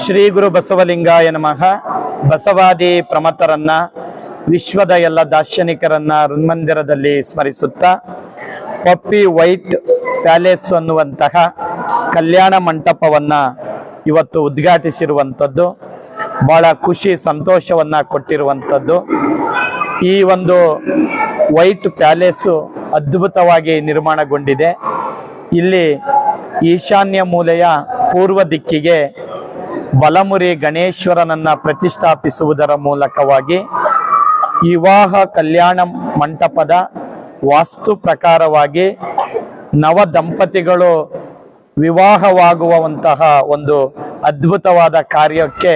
ಶ್ರೀ ಗುರು ಬಸವಲಿಂಗಾಯ ನಮಃ. ಬಸವಾದಿ ಪ್ರಮತರನ್ನ, ವಿಶ್ವದ ಎಲ್ಲ ದಾರ್ಶನಿಕರನ್ನ ಹೃನ್ಮಂದಿರದಲ್ಲಿ ಸ್ಮರಿಸುತ್ತಾ ಪಪ್ಪಿ ವೈಟ್ ಪ್ಯಾಲೇಸ್ ಅನ್ನುವಂತಹ ಕಲ್ಯಾಣ ಮಂಟಪವನ್ನ ಇವತ್ತು ಉದ್ಘಾಟಿಸಿರುವಂಥದ್ದು ಬಹಳ ಖುಷಿ ಸಂತೋಷವನ್ನ ಕೊಟ್ಟಿರುವಂಥದ್ದು. ಈ ಒಂದು ವೈಟ್ ಪ್ಯಾಲೇಸು ಅದ್ಭುತವಾಗಿ ನಿರ್ಮಾಣಗೊಂಡಿದೆ. ಇಲ್ಲಿ ಈಶಾನ್ಯ ಮೂಲೆಯ ಪೂರ್ವ ದಿಕ್ಕಿಗೆ ಬಲಮುರಿ ಗಣೇಶ್ವರನನ್ನ ಪ್ರತಿಷ್ಠಾಪಿಸುವುದರ ಮೂಲಕವಾಗಿ ವಿವಾಹ ಕಲ್ಯಾಣ ಮಂಟಪದ ವಾಸ್ತು ಪ್ರಕಾರವಾಗಿ ನವ ದಂಪತಿಗಳು ವಿವಾಹವಾಗುವಂತಹ ಒಂದು ಅದ್ಭುತವಾದ ಕಾರ್ಯಕ್ಕೆ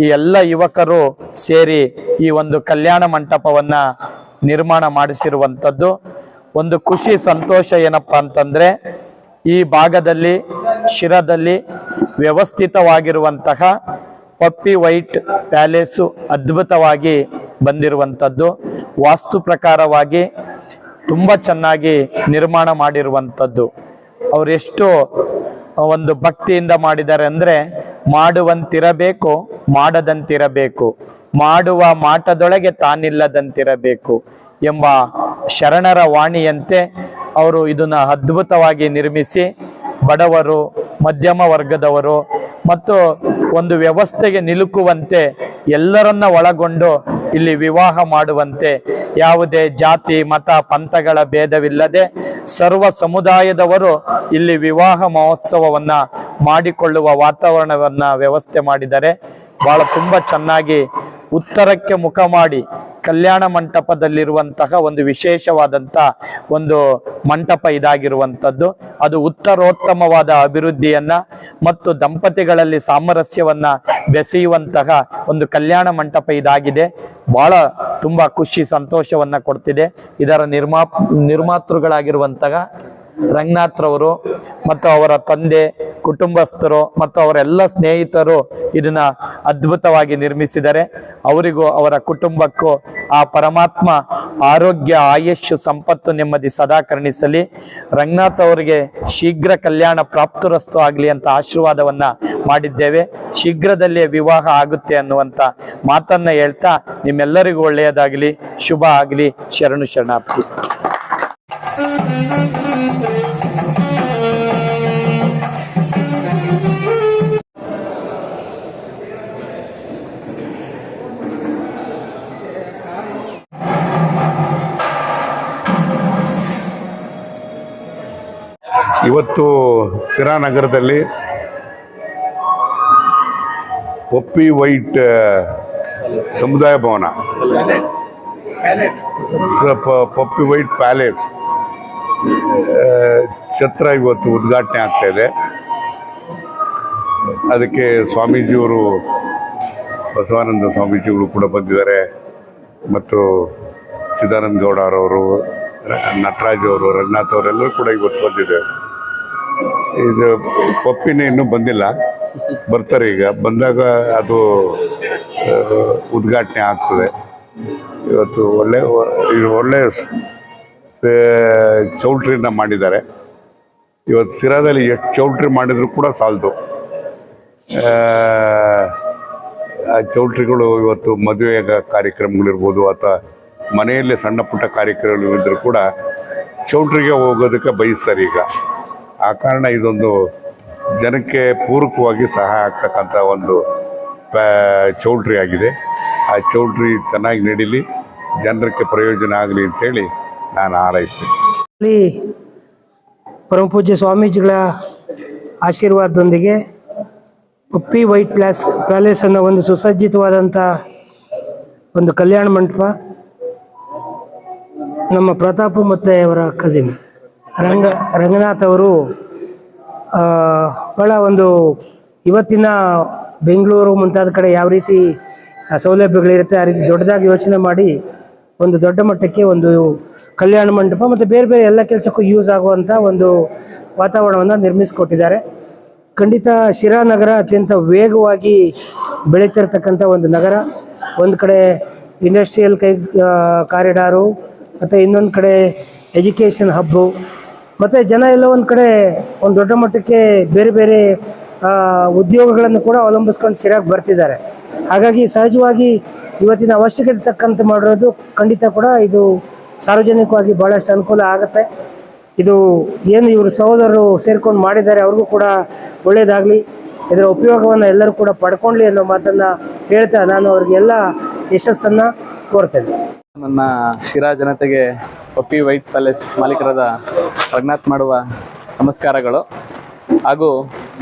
ಈ ಎಲ್ಲ ಯುವಕರು ಸೇರಿ ಈ ಒಂದು ಕಲ್ಯಾಣ ಮಂಟಪವನ್ನ ನಿರ್ಮಾಣ ಮಾಡಿಸಿರುವಂಥದ್ದು. ಒಂದು ಖುಷಿ ಸಂತೋಷ ಏನಪ್ಪಾ ಅಂತಂದ್ರೆ, ಈ ಭಾಗದಲ್ಲಿ ಶಿರದಲ್ಲಿ ವ್ಯವಸ್ಥಿತವಾಗಿರುವಂತಹ ಪಪ್ಪಿ ವೈಟ್ ಪ್ಯಾಲೇಸು ಅದ್ಭುತವಾಗಿ ಬಂದಿರುವಂಥದ್ದು. ವಾಸ್ತು ಪ್ರಕಾರವಾಗಿ ತುಂಬ ಚೆನ್ನಾಗಿ ನಿರ್ಮಾಣ ಮಾಡಿರುವಂಥದ್ದು. ಅವರೆಷ್ಟು ಒಂದು ಭಕ್ತಿಯಿಂದ ಮಾಡಿದ್ದಾರೆ ಅಂದರೆ, ಮಾಡುವಂತಿರಬೇಕು ಮಾಡದಂತಿರಬೇಕು, ಮಾಡುವ ಮಾಟದೊಳಗೆ ತಾನಿಲ್ಲದಂತಿರಬೇಕು ಎಂಬ ಶರಣರ ವಾಣಿಯಂತೆ ಅವರು ಇದನ್ನು ಅದ್ಭುತವಾಗಿ ನಿರ್ಮಿಸಿ ಬಡವರು, ಮಧ್ಯಮ ವರ್ಗದವರು ಮತ್ತು ಒಂದು ವ್ಯವಸ್ಥೆಗೆ ನಿಲುಕುವಂತೆ ಎಲ್ಲರನ್ನ ಒಳಗೊಂಡು ಇಲ್ಲಿ ವಿವಾಹ ಮಾಡುವಂತೆ ಯಾವುದೇ ಜಾತಿ ಮತ ಪಂಥಗಳ ಭೇದವಿಲ್ಲದೆ ಸರ್ವ ಸಮುದಾಯದವರು ಇಲ್ಲಿ ವಿವಾಹ ಮಹೋತ್ಸವವನ್ನ ಮಾಡಿಕೊಳ್ಳುವ ವಾತಾವರಣವನ್ನ ವ್ಯವಸ್ಥೆ ಮಾಡಿದ್ದಾರೆ. ಬಹಳ ತುಂಬ ಚೆನ್ನಾಗಿ ಉತ್ತರಕ್ಕೆ ಮುಖ ಮಾಡಿ ಕಲ್ಯಾಣ ಮಂಟಪದಲ್ಲಿರುವಂತಹ ಒಂದು ವಿಶೇಷವಾದಂಥ ಒಂದು ಮಂಟಪ ಇದಾಗಿರುವಂಥದ್ದು. ಅದು ಉತ್ತರೋತ್ತಮವಾದ ಅಭಿವೃದ್ಧಿಯನ್ನ ಮತ್ತು ದಂಪತಿಗಳಲ್ಲಿ ಸಾಮರಸ್ಯವನ್ನ ಬೆಸೆಯುವಂತಹ ಒಂದು ಕಲ್ಯಾಣ ಮಂಟಪ ಇದಾಗಿದೆ. ಬಹಳ ತುಂಬ ಖುಷಿ ಸಂತೋಷವನ್ನ ಕೊಡ್ತಿದೆ. ಇದರ ನಿರ್ಮಾತೃಗಳಾಗಿರುವಂತಹ ರಂಗನಾಥ್ರವರು ಮತ್ತು ಅವರ ತಂದೆ, ಕುಟುಂಬಸ್ಥರು ಮತ್ತು ಅವರೆಲ್ಲ ಸ್ನೇಹಿತರು ಇದನ್ನ ಅದ್ಭುತವಾಗಿ ನಿರ್ಮಿಸಿದ್ದಾರೆ. ಅವರಿಗೂ ಅವರ ಕುಟುಂಬಕ್ಕೂ ಆ ಪರಮಾತ್ಮ ಆರೋಗ್ಯ, ಆಯುಷ್ಯ, ಸಂಪತ್ತು, ನೆಮ್ಮದಿ ಸದಾ ಕರುಣಿಸಲಿ. ರಂಗನಾಥ್ ಅವರಿಗೆ ಶೀಘ್ರ ಕಲ್ಯಾಣ ಪ್ರಾಪ್ತರಸ್ತು ಆಗಲಿ ಅಂತ ಆಶೀರ್ವಾದವನ್ನ ಮಾಡಿದ್ದೇವೆ. ಶೀಘ್ರದಲ್ಲೇ ವಿವಾಹ ಆಗುತ್ತೆ ಅನ್ನುವಂಥ ಮಾತನ್ನ ಹೇಳ್ತಾ ನಿಮ್ಮೆಲ್ಲರಿಗೂ ಒಳ್ಳೆಯದಾಗಲಿ, ಶುಭ ಆಗಲಿ. ಶರಣು ಶರಣಾರ್ಥಿ. ಇವತ್ತು ಸಿರಾ ನಗರದಲ್ಲಿ ಪಪ್ಪಿ ವೈಟ್ ಸಮುದಾಯ ಭವನ, ಪಪ್ಪಿ ವೈಟ್ ಪ್ಯಾಲೇಸ್ ಛತ್ರ ಇವತ್ತು ಉದ್ಘಾಟನೆ ಆಗ್ತಾ ಇದೆ. ಅದಕ್ಕೆ ಸ್ವಾಮೀಜಿಯವರು, ಬಸವಾನಂದ ಸ್ವಾಮೀಜಿಗಳು ಕೂಡ ಬಂದಿದ್ದಾರೆ ಮತ್ತು ಚಿದಾನಂದ ಗೌಡರವರು, ನಟರಾಜ್ ಅವರು, ರಂಗನಾಥ್ ಅವರೆಲ್ಲರೂ ಕೂಡ ಇವತ್ತು ಬಂದಿದ್ದಾರೆ. ಇದು ಪಪ್ಪಿನೇ ಇನ್ನೂ ಬಂದಿಲ್ಲ, ಬರ್ತಾರೆ. ಈಗ ಬಂದಾಗ ಅದು ಉದ್ಘಾಟನೆ ಆಗ್ತದೆ. ಇವತ್ತು ಒಳ್ಳೆ ಚೌಲ್ಟ್ರಿನ ಮಾಡಿದ್ದಾರೆ. ಇವತ್ತು ಸಿರಾದಲ್ಲಿ ಎಷ್ಟು ಚೌಲ್ಟ್ರಿ ಮಾಡಿದ್ರು ಕೂಡ ಸಾಲದು. ಆ ಚೌಲ್ಟ್ರಿಗಳು ಇವತ್ತು ಮದುವೆ ಕಾರ್ಯಕ್ರಮಗಳಿರ್ಬೋದು ಅಥವಾ ಮನೆಯಲ್ಲಿ ಸಣ್ಣ ಪುಟ್ಟ ಕಾರ್ಯಕ್ರಮಗಳಿದ್ದರೂ ಕೂಡ ಚೌಲ್ಟ್ರಿಗೆ ಹೋಗೋದಕ್ಕೆ ಬಯಸ್ತಾರೆ ಈಗ. ಆ ಕಾರಣ ಇದೊಂದು ಜನಕ್ಕೆ ಪೂರಕವಾಗಿ ಸಹಾಯ ಆಗ್ತಕ್ಕಂಥ ಒಂದು ಚೌಲ್ಟ್ರಿ ಆಗಿದೆ. ಆ ಚೌಲ್ಟ್ರಿ ಚೆನ್ನಾಗಿ ನಡೀಲಿ, ಜನರಿಗೆ ಪ್ರಯೋಜನ ಆಗಲಿ ಅಂತೇಳಿ ನಾನು ಹಾರೈಸ್ತೀನಿ. ಇಲ್ಲಿ ಪರಮಪೂಜ್ಯ ಸ್ವಾಮೀಜಿಗಳ ಆಶೀರ್ವಾದದೊಂದಿಗೆ ಪಪ್ಪಿ ವೈಟ್ ಪ್ಯಾಲೇಸ್ ಅನ್ನೋ ಒಂದು ಸುಸಜ್ಜಿತವಾದಂಥ ಒಂದು ಕಲ್ಯಾಣ ಮಂಟಪ ನಮ್ಮ ಪ್ರತಾಪ್ ಮತ್ತು ಅವರ ಕಸಿನ್ ರಂಗನಾಥ್ ಅವರು ಭಾಳ ಒಂದು ಇವತ್ತಿನ ಬೆಂಗಳೂರು ಮುಂತಾದ ಕಡೆ ಯಾವ ರೀತಿ ಸೌಲಭ್ಯಗಳಿರುತ್ತೆ ಆ ರೀತಿ ದೊಡ್ಡದಾಗಿ ಯೋಚನೆ ಮಾಡಿ ಒಂದು ದೊಡ್ಡ ಮಟ್ಟಕ್ಕೆ ಒಂದು ಕಲ್ಯಾಣ ಮಂಟಪ ಮತ್ತು ಬೇರೆ ಬೇರೆ ಎಲ್ಲ ಕೆಲಸಕ್ಕೂ ಯೂಸ್ ಆಗುವಂಥ ಒಂದು ವಾತಾವರಣವನ್ನು ನಿರ್ಮಿಸಿಕೊಟ್ಟಿದ್ದಾರೆ. ಖಂಡಿತ ಶಿರಾ ನಗರ ಅತ್ಯಂತ ವೇಗವಾಗಿ ಬೆಳೀತಿರ್ತಕ್ಕಂಥ ಒಂದು ನಗರ. ಒಂದು ಕಡೆ ಇಂಡಸ್ಟ್ರಿಯಲ್ ಕಾರಿಡಾರು ಮತ್ತು ಇನ್ನೊಂದು ಕಡೆ ಎಜುಕೇಷನ್ ಹಬ್ಬು, ಮತ್ತು ಜನ ಎಲ್ಲ ಒಂದು ಕಡೆ ಒಂದು ದೊಡ್ಡ ಮಟ್ಟಕ್ಕೆ ಬೇರೆ ಬೇರೆ ಉದ್ಯೋಗಗಳನ್ನು ಕೂಡ ಅವಲಂಬಿಸ್ಕೊಂಡು ಸರಿಯಾಗಿ ಬರ್ತಿದ್ದಾರೆ. ಹಾಗಾಗಿ ಸಹಜವಾಗಿ ಇವತ್ತಿನ ಅವಶ್ಯಕತೆ ತಕ್ಕಂತೆ ಮಾಡಿರೋದು ಖಂಡಿತ ಕೂಡ ಇದು ಸಾರ್ವಜನಿಕವಾಗಿ ಭಾಳಷ್ಟು ಅನುಕೂಲ ಆಗುತ್ತೆ. ಇದು ಏನು ಇವರು ಸಹೋದರರು ಸೇರ್ಕೊಂಡು ಮಾಡಿದ್ದಾರೆ ಅವ್ರಿಗೂ ಕೂಡ ಒಳ್ಳೆಯದಾಗಲಿ, ಇದರ ಉಪಯೋಗವನ್ನು ಎಲ್ಲರೂ ಕೂಡ ಪಡ್ಕೊಳ್ಳಿ ಅನ್ನೋ ಮಾತನ್ನು ಹೇಳ್ತಾ ನಾನು ಅವ್ರಿಗೆಲ್ಲ ಯಶಸ್ಸನ್ನು ಕೋರ್ತೇನೆ. ನನ್ನ ಶಿರಾ ಜನತೆಗೆ ಪಪ್ಪಿ ವೈಟ್ ಪ್ಯಾಲೇಸ್ ಮಾಲೀಕರಾದ ರಂಗನಾಥ್ ಮಾಡುವ ನಮಸ್ಕಾರಗಳು ಹಾಗೂ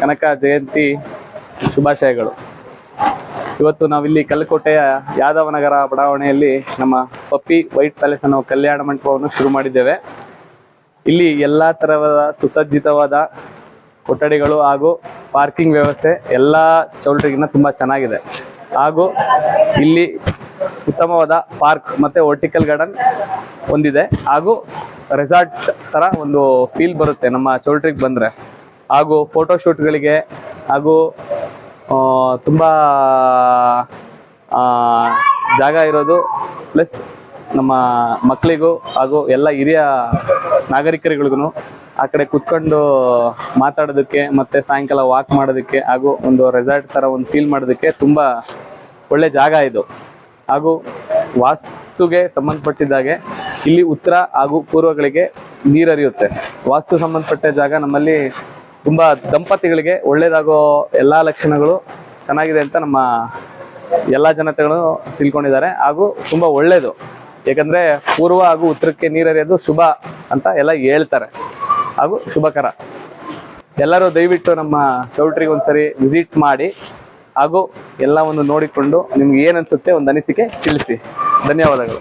ಕನಕ ಜಯಂತಿ ಶುಭಾಶಯಗಳು. ಇವತ್ತು ನಾವಿಲ್ಲಿ ಕಲ್ಕೋಟೆಯ ಯಾದವನಗರ ಬಡಾವಣೆಯಲ್ಲಿ ನಮ್ಮ ಪಪ್ಪಿ ವೈಟ್ ಪ್ಯಾಲೇಸ್ ಅನ್ನೋ ಕಲ್ಯಾಣ ಮಂಟಪವನ್ನು ಶುರು ಮಾಡಿದ್ದೇವೆ. ಇಲ್ಲಿ ಎಲ್ಲ ಥರದ ಸುಸಜ್ಜಿತವಾದ ಕೊಠಡಿಗಳು ಹಾಗೂ ಪಾರ್ಕಿಂಗ್ ವ್ಯವಸ್ಥೆ ಎಲ್ಲ ಚೌಲ್ಟ್ರಿಗಿನ್ನ ತುಂಬ ಚೆನ್ನಾಗಿದೆ. ಹಾಗೂ ಇಲ್ಲಿ ಉತ್ತಮವಾದ ಪಾರ್ಕ್ ಮತ್ತು ವರ್ಟಿಕಲ್ ಗಾರ್ಡನ್ ಹೊಂದಿದೆ. ಹಾಗೂ ರೆಸಾರ್ಟ್ ಥರ ಒಂದು ಫೀಲ್ ಬರುತ್ತೆ ನಮ್ಮ ಚೌಲ್ಟ್ರಿಗೆ ಬಂದರೆ. ಹಾಗೂ ಫೋಟೋಶೂಟ್ಗಳಿಗೆ ಹಾಗೂ ತುಂಬ ಜಾಗ ಇರೋದು, ಪ್ಲಸ್ ನಮ್ಮ ಮಕ್ಕಳಿಗೂ ಹಾಗೂ ಎಲ್ಲ ಹಿರಿಯ ನಾಗರಿಕರಿಗಳಿಗೂ ಆ ಕಡೆ ಕುತ್ಕೊಂಡು ಮಾತಾಡೋದಕ್ಕೆ ಮತ್ತು ಸಾಯಂಕಾಲ ವಾಕ್ ಮಾಡೋದಕ್ಕೆ ಹಾಗೂ ಒಂದು ರೆಸಾರ್ಟ್ ಥರ ಒಂದು ಫೀಲ್ ಮಾಡೋದಕ್ಕೆ ತುಂಬ ಒಳ್ಳೆ ಜಾಗ ಇದು. ಹಾಗೂ ವಾಸ್ತುಗೆ ಸಂಬಂಧಪಟ್ಟಿದ್ದಾಗೆ ಇಲ್ಲಿ ಉತ್ತರ ಹಾಗೂ ಪೂರ್ವಗಳಿಗೆ ನೀರು ಹರಿಯುತ್ತೆ. ವಾಸ್ತು ಸಂಬಂಧಪಟ್ಟ ಜಾಗ ನಮ್ಮಲ್ಲಿ ತುಂಬ ದಂಪತಿಗಳಿಗೆ ಒಳ್ಳೆಯದಾಗೋ ಎಲ್ಲ ಲಕ್ಷಣಗಳು ಚೆನ್ನಾಗಿದೆ ಅಂತ ನಮ್ಮ ಎಲ್ಲ ಜನತೆಗಳು ತಿಳ್ಕೊಂಡಿದ್ದಾರೆ. ಹಾಗೂ ತುಂಬ ಒಳ್ಳೆಯದು, ಏಕೆಂದರೆ ಪೂರ್ವ ಹಾಗೂ ಉತ್ತರಕ್ಕೆ ನೀರು ಹರಿಯೋದು ಶುಭ ಅಂತ ಎಲ್ಲ ಹೇಳ್ತಾರೆ ಹಾಗೂ ಶುಭಕರ. ಎಲ್ಲರೂ ದಯವಿಟ್ಟು ನಮ್ಮ ಚೌಲ್ಟ್ರಿಗೆ ಒಂದ್ಸರಿ ವಿಸಿಟ್ ಮಾಡಿ ಹಾಗೂ ಎಲ್ಲವನ್ನು ನೋಡಿಕೊಂಡು ನಿಮ್ಗೆ ಏನು ಅನಿಸುತ್ತೆ ಒಂದು ಅನಿಸಿಕೆ ತಿಳಿಸಿ. ಧನ್ಯವಾದಗಳು.